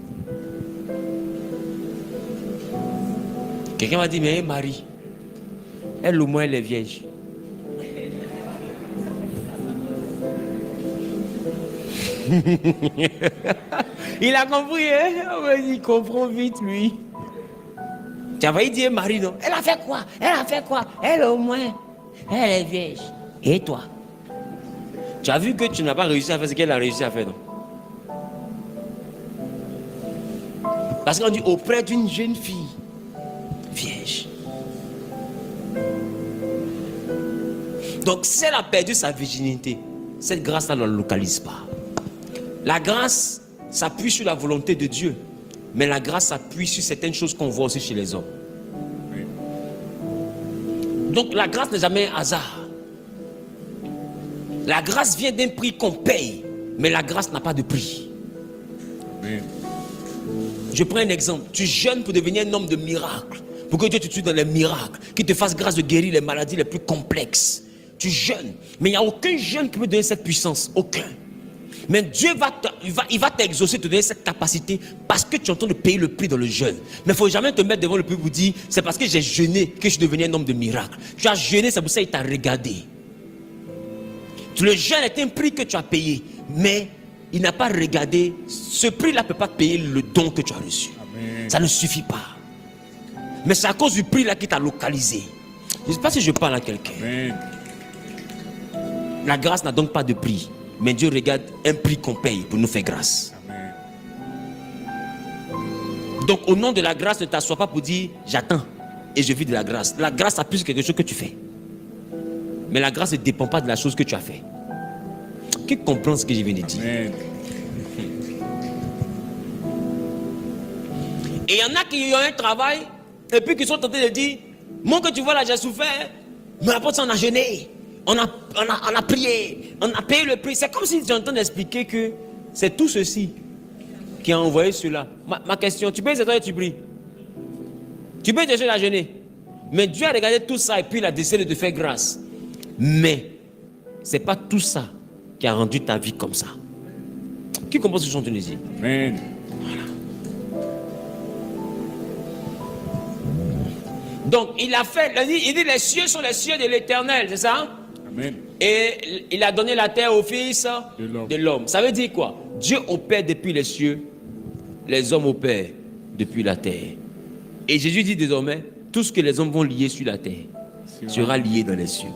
Quelqu'un m'a dit, mais Marie, elle au moins elle est vierge. Il a compris, hein? Il comprend vite, lui. Tu as failli dire Marie, non? Elle a fait quoi? Elle a fait quoi? Elle au moins, elle est vierge. Et toi? Tu as vu que tu n'as pas réussi à faire ce qu'elle a réussi à faire, non? Parce qu'on dit auprès d'une jeune fille vierge. Donc, si elle a perdu sa virginité, cette grâce-là ne la localise pas. La grâce s'appuie sur la volonté de Dieu, mais la grâce s'appuie sur certaines choses qu'on voit aussi chez les hommes. Donc, la grâce n'est jamais un hasard. La grâce vient d'un prix qu'on paye, mais la grâce n'a pas de prix. Je prends un exemple. Tu jeûnes pour devenir un homme de miracle, pour que Dieu te tue dans les miracles, qu'il te fasse grâce de guérir les maladies les plus complexes. Tu jeûnes, mais il n'y a aucun jeûne qui peut donner cette puissance. Aucun. Mais Dieu va t'exaucer, te donner cette capacité parce que tu es en train de payer le prix dans le jeûne. Mais il ne faut jamais te mettre devant le peuple pour dire c'est parce que j'ai jeûné que je suis devenu un homme de miracle. Tu as jeûné, c'est pour ça qu'il t'a regardé. Le jeûne est un prix que tu as payé, mais il n'a pas regardé. Ce prix-là ne peut pas payer le don que tu as reçu. Amen. Ça ne suffit pas. Mais c'est à cause du prix-là qui t'a localisé. Je ne sais pas si je parle à quelqu'un. Amen. La grâce n'a donc pas de prix. Mais Dieu regarde un prix qu'on paye pour nous faire grâce. Amen. Donc au nom de la grâce, ne t'assois pas pour dire j'attends et je vis de la grâce. La grâce a plus que quelque chose que tu fais. Mais la grâce ne dépend pas de la chose que tu as fait. Qui comprend ce que je viens de dire? Amen. Et il y en a qui ont un travail et puis qui sont tentés de dire moi que tu vois là j'ai souffert, mais après ça on a jeûné. On a prié, on a payé le prix. C'est comme si tu es en train d'expliquer que c'est tout ceci qui a envoyé cela. Ma question, tu payes cette heure et tu pries. Tu peux te chercher à jeûner. Mais Dieu a regardé tout ça et puis il a décidé de te faire grâce. Mais ce n'est pas tout ça qui a rendu ta vie comme ça. Qui comprend ce que je suis en train de dire? Amen. Voilà. Donc il a fait, il dit les cieux sont les cieux de l'Éternel, c'est ça? Amen. Et il a donné la terre au fils de l'homme. Ça veut dire quoi? Dieu opère depuis les cieux, les hommes opèrent depuis la terre. Et Jésus dit désormais, tout ce que les hommes vont lier sur la terre sera lié dans les cieux.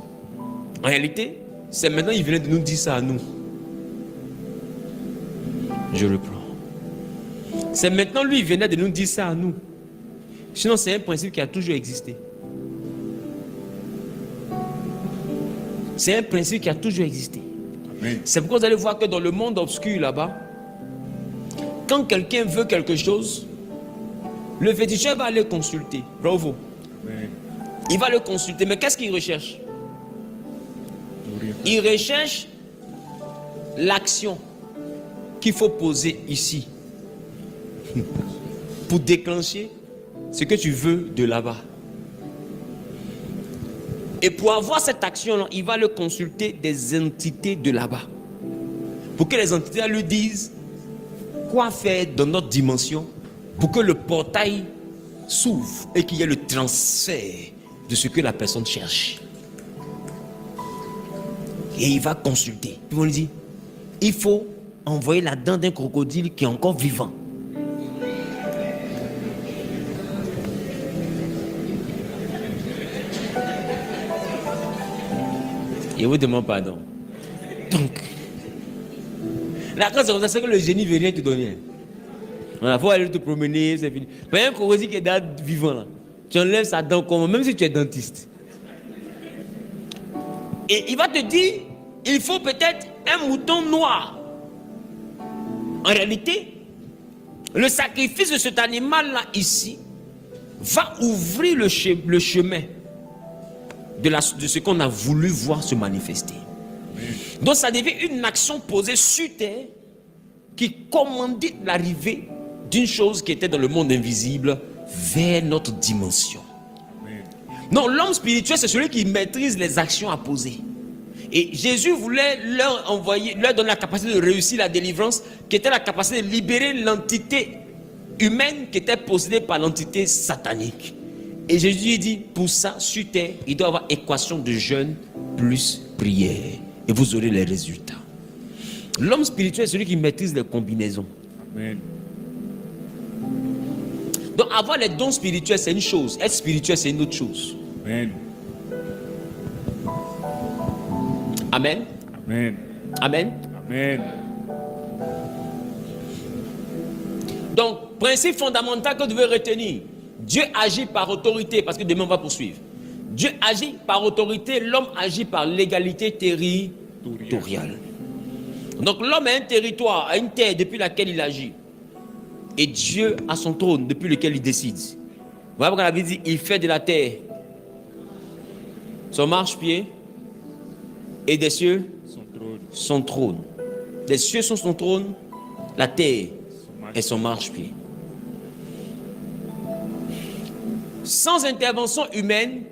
En réalité, c'est maintenant il venait de nous dire ça à nous. Je reprends. C'est maintenant lui il venait de nous dire ça à nous. Sinon c'est un principe qui a toujours existé. C'est un principe qui a toujours existé. Amen. C'est pourquoi vous allez voir que dans le monde obscur là-bas, quand quelqu'un veut quelque chose, le féticheur va aller consulter. Bravo. Amen. Il va le consulter. Mais qu'est-ce qu'il recherche? Il recherche l'action qu'il faut poser ici pour déclencher ce que tu veux de là-bas. Et pour avoir cette action-là, il va le consulter des entités de là-bas. Pour que les entités lui disent quoi faire dans notre dimension pour que le portail s'ouvre et qu'il y ait le transfert de ce que la personne cherche. Et il va consulter. Ils vont lui dire, il faut envoyer la dent d'un crocodile qui est encore vivant. Et vous demande pardon. Donc, Là, quand c'est comme ça, c'est que le génie ne veut rien te donner. Il faut aller te promener, c'est fini. Il y a un Korosi qui est là, vivant là. Tu enlèves sa dent comme même si tu es dentiste. Et il va te dire, il faut peut-être un mouton noir. En réalité, le sacrifice de cet animal-là ici va ouvrir le chemin de ce qu'on a voulu voir se manifester. Donc ça devient une action posée sur terre qui commandait l'arrivée d'une chose qui était dans le monde invisible vers notre dimension. Donc l'homme spirituel, c'est celui qui maîtrise les actions à poser. Et Jésus voulait leur donner la capacité de réussir la délivrance, qui était la capacité de libérer l'entité humaine qui était possédée par l'entité satanique. Et Jésus dit, pour ça, sur terre, il doit y avoir équation de jeûne plus prière. Et vous aurez les résultats. L'homme spirituel est celui qui maîtrise les combinaisons. Amen. Donc avoir les dons spirituels, c'est une chose. Être spirituel, c'est une autre chose. Amen. Amen. Amen. Amen. Amen. Donc, principe fondamental que vous devez retenir. Dieu agit par autorité, parce que demain on va poursuivre. Dieu agit par autorité, l'homme agit par légalité territoriale. Donc l'homme a un territoire, a une terre depuis laquelle il agit. Et Dieu a son trône depuis lequel il décide. Voilà pourquoi la Bible dit, il fait de la terre son marchepied et des cieux son trône. Les cieux sont son trône, la terre est son marchepied. Sans intervention humaine,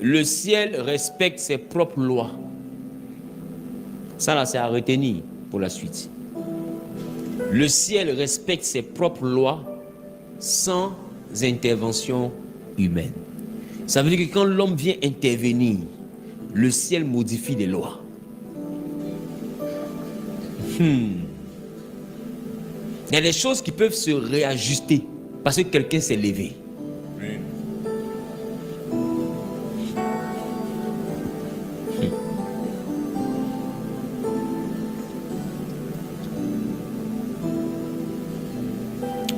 le ciel respecte ses propres lois. Ça là, c'est à retenir pour la suite. Le ciel respecte ses propres lois sans intervention humaine. Ça veut dire que quand l'homme vient intervenir, le ciel modifie les lois. Il y a des choses qui peuvent se réajuster parce que quelqu'un s'est levé. Amen.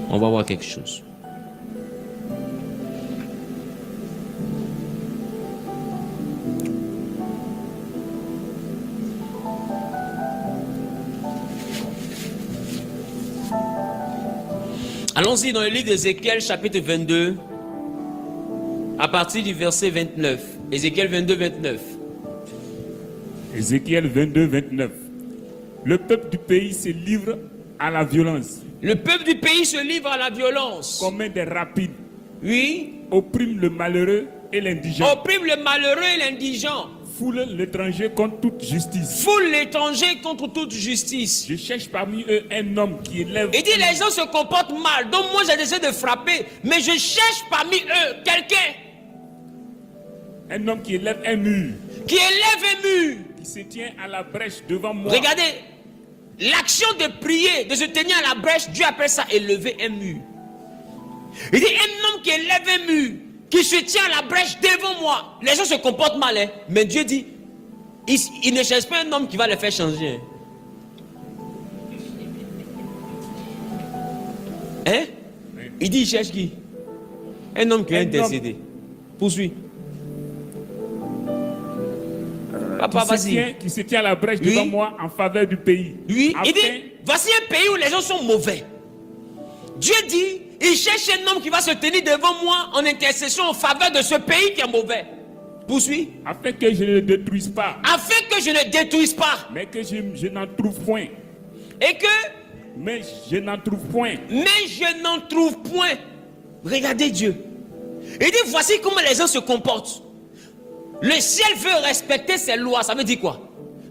On va voir quelque chose. Allons-y dans le livre d'Ézéchiel, chapitre 22, à partir du verset 29. Ézéchiel 22, 29. Ézéchiel 22, 29. Le peuple du pays se livre à la violence. Le peuple du pays se livre à la violence. Commet des rapides. Oui. Opprime le malheureux et l'indigent. Opprime le malheureux et l'indigent. Foule l'étranger contre toute justice. Foule l'étranger contre toute justice. Je cherche parmi eux un homme qui élève. Il dit les gens se comportent mal. Donc moi j'ai décidé de frapper. Mais je cherche parmi eux quelqu'un. Un homme qui élève un mur. Qui élève un mur. Qui se tient à la brèche devant moi. Regardez. L'action de prier, de se tenir à la brèche, Dieu appelle ça élever un mur. Il dit un homme qui élève un mur, qui se tient à la brèche devant moi. Les gens se comportent mal, hein? Mais Dieu dit, il ne cherche pas un homme qui va les faire changer. Hein? Il dit il cherche qui? Un homme qui va intercéder. Poursuis. Papa, vas-y. Qui se tient à la brèche devant moi en faveur du pays. Oui, il dit, voici un pays où les gens sont mauvais. Dieu dit, il cherche un homme qui va se tenir devant moi en intercession en faveur de ce pays qui est mauvais. Poursuis. Afin que je ne le détruise pas. Afin que je ne détruise pas. Mais que je n'en trouve point. Et que. Mais je n'en trouve point. Mais je n'en trouve point. Regardez Dieu. Il dit, voici comment les gens se comportent. Le ciel veut respecter ses lois. Ça veut dire quoi?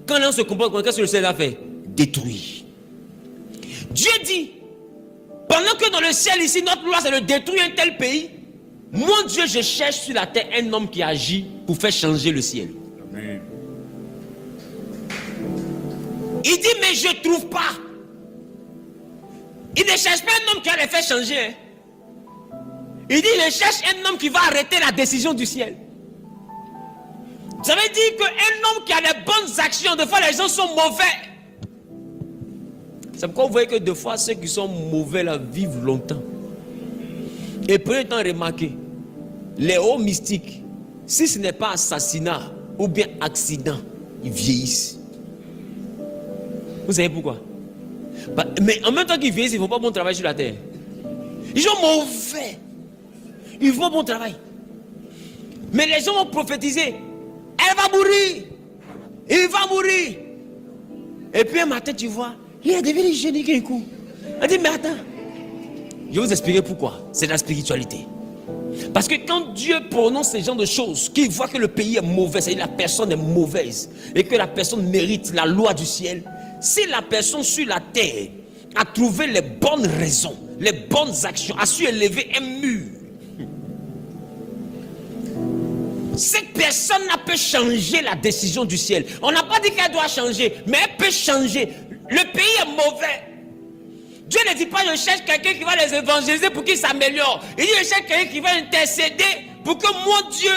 Quand les gens se comportent, qu'est-ce que le ciel a fait? Détruire. Dieu dit, pendant que dans le ciel ici, notre loi c'est de détruire un tel pays, mon Dieu, je cherche sur la terre un homme qui agit pour faire changer le ciel. Amen. Il dit, mais je ne trouve pas. Il ne cherche pas un homme qui va les faire changer. Hein. Il dit, il cherche un homme qui va arrêter la décision du ciel. Ça veut dire qu'un homme qui a les bonnes actions, des fois les gens sont mauvais. C'est pourquoi vous voyez que des fois, ceux qui sont mauvais là vivent longtemps. Et prenez le temps de remarquer, les hauts mystiques, si ce n'est pas assassinat ou bien accident, ils vieillissent. Vous savez pourquoi? Mais en même temps qu'ils vieillissent, ils ne font pas bon travail sur la terre. Ils sont mauvais. Ils font bon travail. Mais les gens vont prophétiser. Elle va mourir. Il va mourir. Et puis un matin, tu vois, il est devenu génique un coup. Elle dit, mais attends. Je vais vous expliquer pourquoi. C'est la spiritualité. Parce que quand Dieu prononce ce genre de choses, qu'il voit que le pays est mauvais, c'est-à-dire la personne est mauvaise, et que la personne mérite la loi du ciel, si la personne sur la terre a trouvé les bonnes raisons, les bonnes actions, a su élever un mur, cette personne n'a pas changé la décision du ciel. On n'a pas dit qu'elle doit changer, mais elle peut changer. Le pays est mauvais. Dieu ne dit pas je cherche quelqu'un qui va les évangéliser pour qu'ils s'améliorent. Il dit je cherche quelqu'un qui va intercéder pour que moi Dieu,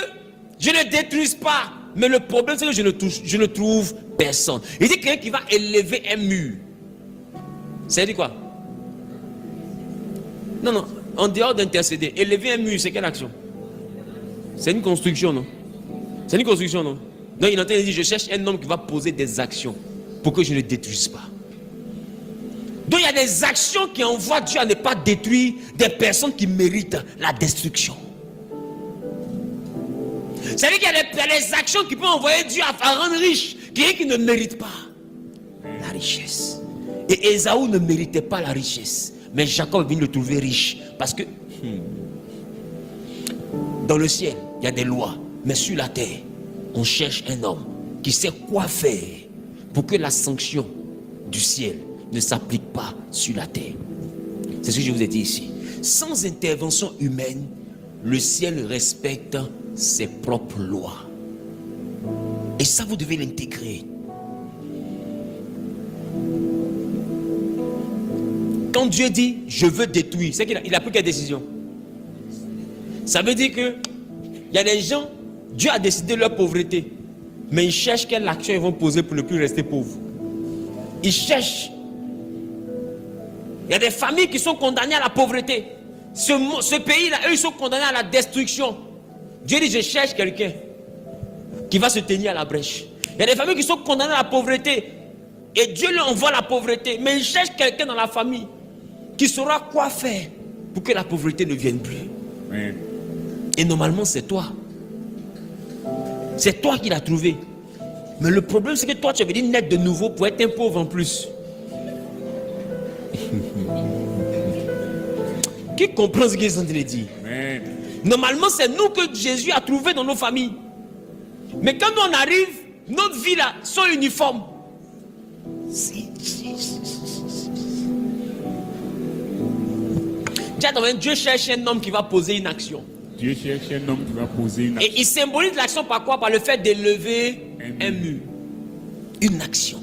je ne détruise pas. Mais le problème c'est que je ne trouve personne. Il dit quelqu'un qui va élever un mur. Ça dit quoi? Non, en dehors d'intercéder, élever un mur, c'est quelle action? C'est une construction, non? C'est une construction, non? Donc il est en train de dire je cherche un homme qui va poser des actions pour que je ne détruise pas. Donc il y a des actions qui envoient Dieu à ne pas détruire des personnes qui méritent la destruction. C'est-à-dire qu'il y a des actions qui peuvent envoyer Dieu à rendre riche quelqu'un qui ne mérite pas la richesse. Et Ésaü ne méritait pas la richesse. Mais Jacob vient le trouver riche. Parce que dans le ciel, il y a des lois. Mais sur la terre, on cherche un homme qui sait quoi faire pour que la sanction du ciel ne s'applique pas sur la terre. C'est ce que je vous ai dit ici. Sans intervention humaine, le ciel respecte ses propres lois. Et ça, vous devez l'intégrer. Quand Dieu dit je veux détruire, c'est qu'il a pris quelle décision? Ça veut dire que il y a des gens, Dieu a décidé leur pauvreté, mais ils cherchent quelle action ils vont poser pour ne plus rester pauvres. Ils cherchent. Il y a des familles qui sont condamnées à la pauvreté. Ce pays-là, eux, ils sont condamnés à la destruction. Dieu dit je cherche quelqu'un qui va se tenir à la brèche. Il y a des familles qui sont condamnées à la pauvreté. Et Dieu leur envoie la pauvreté. Mais il cherche quelqu'un dans la famille qui saura quoi faire pour que la pauvreté ne vienne plus. Amen. Et normalement, c'est toi. C'est toi qui l'as trouvé. Mais le problème, c'est que toi, tu avais dit naître de nouveau pour être un pauvre en plus. Qui comprend ce qu'ils sont en train de dire? Amen. Normalement, c'est nous que Jésus a trouvé dans nos familles. Mais quand on arrive, notre vie là, sont uniformes. Dieu cherche un homme qui va poser une action. Dieu cherche un homme qui va poser une action. Et il symbolise l'action par quoi? Par le fait d'élever un mur. Une action.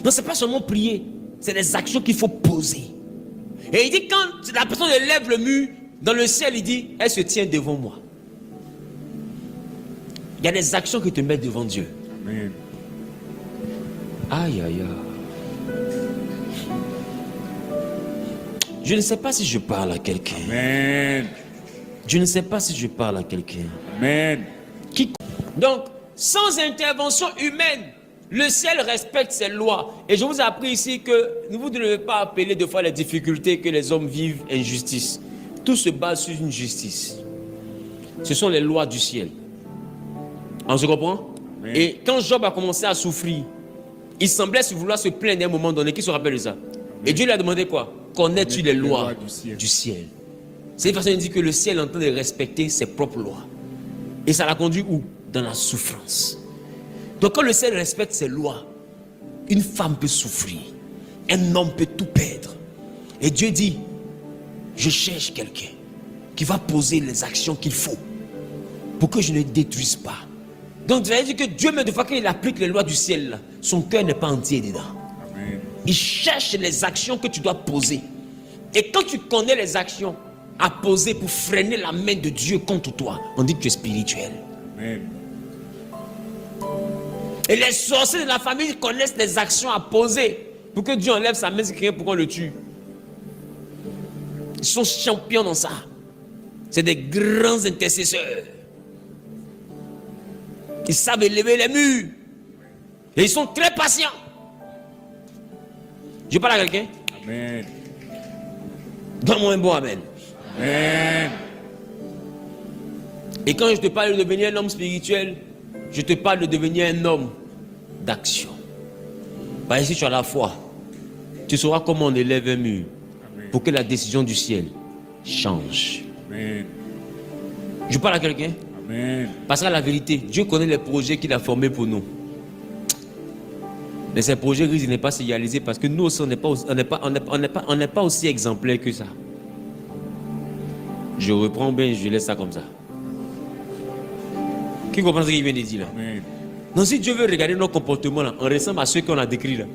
Non, c'est pas seulement prier. C'est des actions qu'il faut poser. Et il dit quand la personne élève le mur, dans le ciel, il dit, elle se tient devant moi. Il y a des actions qui te mettent devant Dieu. Amen. Aïe, aïe, aïe. Je ne sais pas si je parle à quelqu'un. Amen. Je ne sais pas si je parle à quelqu'un. Amen. Donc, sans intervention humaine, le ciel respecte ses lois. Et je vous ai appris ici que vous ne devez pas appeler deux fois les difficultés que les hommes vivent injustice. Tout se base sur une justice. Ce sont les lois du ciel. On se comprend? Amen. Et quand Job a commencé à souffrir, il semblait vouloir se plaindre à un moment donné. Qui se rappelle de ça? Amen. Et Dieu lui a demandé quoi? Connais-tu les lois du ciel? C'est une façon de dire que le ciel est en train de respecter ses propres lois. Et ça l'a conduit où? Dans la souffrance. Donc quand le ciel respecte ses lois, une femme peut souffrir, un homme peut tout perdre. Et Dieu dit, je cherche quelqu'un qui va poser les actions qu'il faut pour que je ne détruise pas. Donc ça veut dire que Dieu, même des fois qu'il applique les lois du ciel, là, son cœur n'est pas entier dedans. Amen. Il cherche les actions que tu dois poser. Et quand tu connais les actions à poser pour freiner la main de Dieu contre toi, on dit que tu es spirituel. Amen. Et les sorciers de la famille connaissent les actions à poser Pour que Dieu enlève sa main sur quelqu'un pour qu'on le tue. Ils sont champions dans ça. C'est des grands intercesseurs. Ils savent élever les murs. Et ils sont très patients. Je parle à quelqu'un? Amen. Donne-moi un bon amen. Amen. Et quand je te parle de devenir un homme spirituel, je te parle de devenir un homme d'action. Parce que si tu as la foi, tu sauras comment on élève un mur pour que la décision du ciel change. Amen. Je parle à quelqu'un? Amen. Parce que la vérité, Dieu connaît les projets qu'il a formés pour nous. Mais ces projets risquent de ne pas se réaliser parce que nous aussi, on n'est pas aussi exemplaires que ça. Je reprends bien, je laisse ça comme ça. Qui comprend ce qu'il vient de dire là? Amen. Donc si Dieu veut regarder nos comportements là, on ressemble à ceux qu'on a décrits là.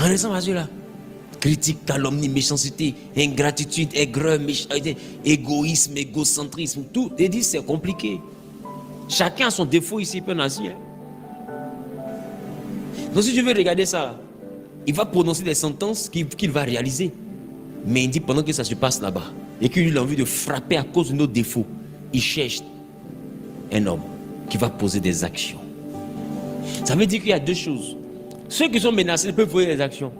On ressemble à ceux là. Critique, calomnie, méchanceté, ingratitude, aigreur, égoïsme, égocentrisme, tout. Et dit c'est compliqué. Chacun a son défaut ici, peu nazi. Donc si Dieu veut regarder ça, il va prononcer des sentences qu'il va réaliser. Mais il dit pendant que ça se passe là-bas, et qu'il a envie de frapper à cause de nos défauts, il cherche un homme qui va poser des actions. Ça veut dire qu'il y a deux choses. Ceux qui sont menacés peuvent poser des actions.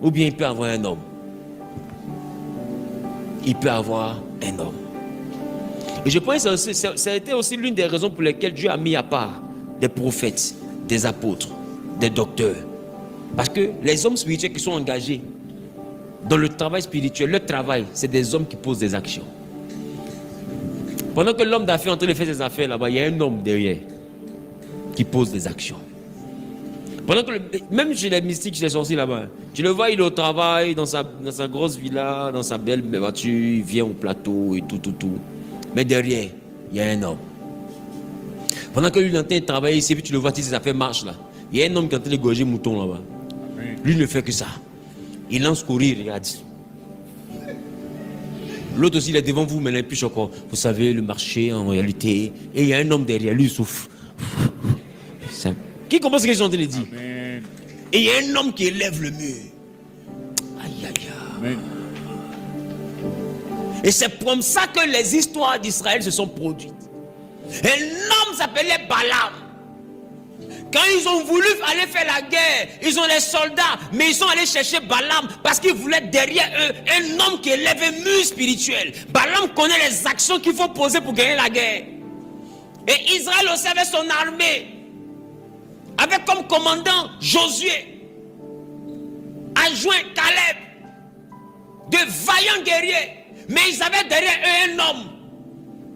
Ou bien il peut avoir un homme. Il peut avoir un homme. Et je pense que ça a été aussi l'une des raisons pour lesquelles Dieu a mis à part des prophètes, des apôtres, des docteurs. Parce que les hommes spirituels qui sont engagés dans le travail spirituel, leur travail, c'est des hommes qui posent des actions. Pendant que l'homme d'affaires est en train de faire ses affaires là-bas, il y a un homme derrière qui pose des actions. Pendant que même chez les mystiques, chez les sorciers là-bas, tu le vois, il est au travail, dans sa grosse villa, dans sa belle voiture, il vient au plateau et tout. Mais derrière, il y a un homme. Pendant que lui, il est en train de travailler ici, puis tu le vois, si ses affaires marchent là, il y a un homme qui est en train de gorger mouton là-bas. Lui, il ne fait que ça. Il lance courir, regarde. L'autre aussi, il est devant vous, mais il est plus encore. Vous savez, le marché, en réalité, et il y a un homme derrière lui, il souffle. Qui comprend ce que j'ai en train de dire? Amen. Et il y a un homme qui élève le mur. Aïe, aïe, aïe. Amen. Et c'est comme ça que les histoires d'Israël se sont produites. Un homme s'appelait Balaam. Quand ils ont voulu aller faire la guerre, ils ont les soldats, mais ils sont allés chercher Balaam parce qu'ils voulaient derrière eux un homme qui élève un mur spirituel. Balaam connaît les actions qu'il faut poser pour gagner la guerre. Et Israël aussi avait son armée, avec comme commandant Josué, adjoint Caleb, de vaillants guerriers. Mais ils avaient derrière eux un homme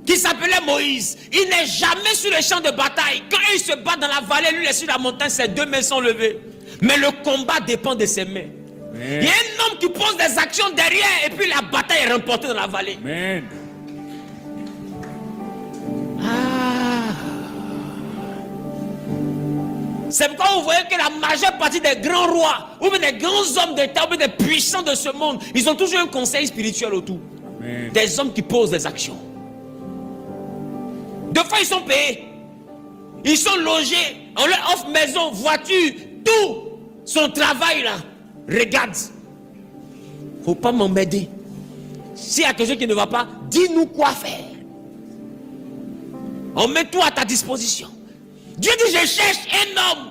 qui s'appelait Moïse. Il n'est jamais sur le champ de bataille. Quand il se bat dans la vallée, lui il est sur la montagne, ses deux mains sont levées. Mais le combat dépend de ses mains. Amen. Il y a un homme qui pose des actions derrière et puis la bataille est remportée dans la vallée. Amen. C'est pourquoi vous voyez que la majeure partie des grands rois, ou bien des grands hommes d'État, ou bien des puissants de ce monde, ils ont toujours un conseil spirituel autour. Amen. Des hommes qui posent des actions. Deux fois ils sont payés. Ils sont logés. On leur offre maison, voiture, tout. Son travail là. Regarde. Faut pas m'emmerder. S'il y a quelque chose qui ne va pas, dis-nous quoi faire. On met tout à ta disposition. Dieu dit, je cherche un homme.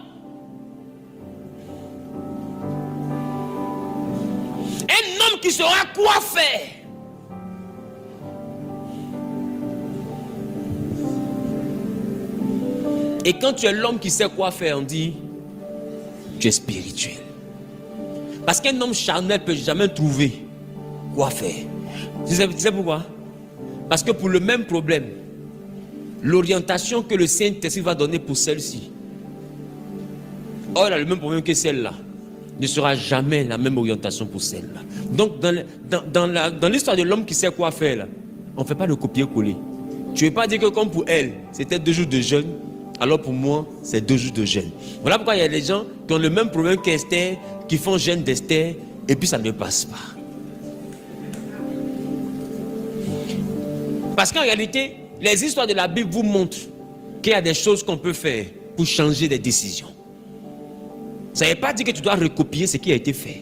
Un homme qui saura quoi faire. Et quand tu es l'homme qui sait quoi faire, on dit, tu es spirituel. Parce qu'un homme charnel ne peut jamais trouver quoi faire. Tu sais pourquoi? Parce que pour le même problème, l'orientation que le Saint-Esprit va donner pour celle-ci, or, elle a le même problème que celle-là, ne sera jamais la même orientation pour celle-là. Donc, dans l'histoire de l'homme qui sait quoi faire, là, on ne fait pas le copier-coller. Tu ne veux pas dire que comme pour elle, c'était 2 jours de jeûne, alors pour moi, c'est 2 jours de jeûne. Voilà pourquoi il y a des gens qui ont le même problème qu'Esther, qui font jeûne d'Esther, et puis ça ne passe pas. Parce qu'en réalité, les histoires de la Bible vous montrent qu'il y a des choses qu'on peut faire pour changer des décisions. Ça ne veut pas dire que tu dois recopier ce qui a été fait.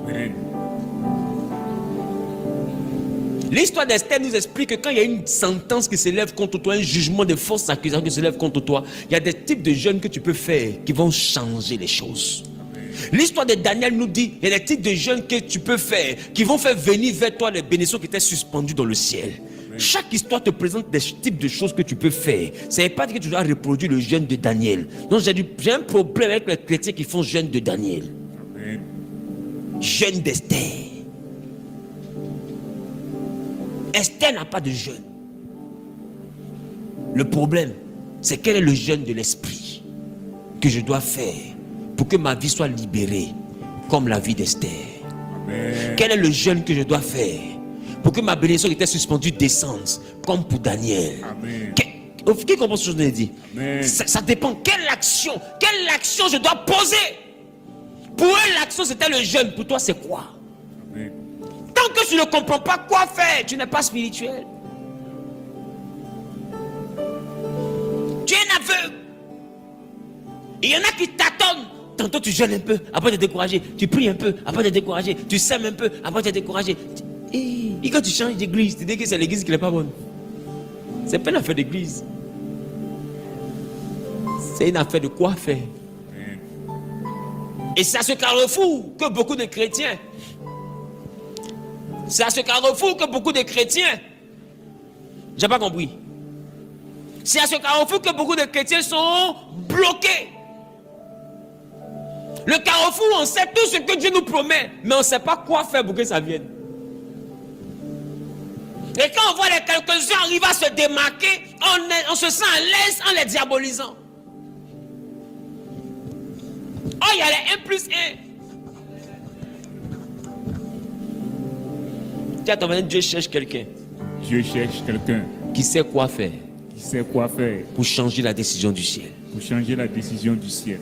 Amen. L'histoire d'Esther nous explique que quand il y a une sentence qui s'élève contre toi, un jugement de fausse accusation qui s'élève contre toi, il y a des types de jeûnes que tu peux faire qui vont changer les choses. L'histoire de Daniel nous dit il y a des types de jeûnes que tu peux faire qui vont faire venir vers toi les bénédictions qui étaient suspendues dans le ciel. Chaque histoire te présente des types de choses que tu peux faire. Ça ne veut pas dire que tu dois reproduire le jeûne de Daniel. Donc j'ai un problème avec les chrétiens qui font jeûne de Daniel. Amen. Jeûne d'Esther. Esther n'a pas de jeûne. Le problème, c'est quel est le jeûne de l'esprit que je dois faire pour que ma vie soit libérée comme la vie d'Esther. Amen. Quel est le jeûne que je dois faire pour que ma bénédiction qui était suspendue descende comme pour Daniel. Amen. Qui comprend ce que je dis? Amen. Ça dépend. Quelle action je dois poser? Pour eux, l'action c'était le jeûne. Pour toi, c'est quoi? Amen. Tant que tu ne comprends pas quoi faire, tu n'es pas spirituel. Tu es un aveugle. Il y en a qui t'attendent. Tantôt tu jeûnes un peu, après tu es découragé. Tu pries un peu, après tu es découragé. Tu sèmes un peu, après tu es découragé. Et quand tu changes d'église, tu dis que c'est l'église qui n'est pas bonne. C'est pas une affaire d'église. C'est une affaire de quoi faire. Et c'est à ce carrefour que beaucoup de chrétiens. C'est à ce carrefour que beaucoup de chrétiens. J'ai pas compris. C'est à ce carrefour que beaucoup de chrétiens sont bloqués. Le carrefour, on sait tout ce que Dieu nous promet, mais on ne sait pas quoi faire pour que ça vienne. Et quand on voit les quelques-uns arriver à se démarquer, on se sent à l'aise en les diabolisant. Oh, il y a les 1+1. Tiens, ton voisin, Dieu cherche quelqu'un. Dieu cherche quelqu'un Qui sait quoi faire qui sait quoi faire pour changer la décision du ciel. pour changer la décision du ciel.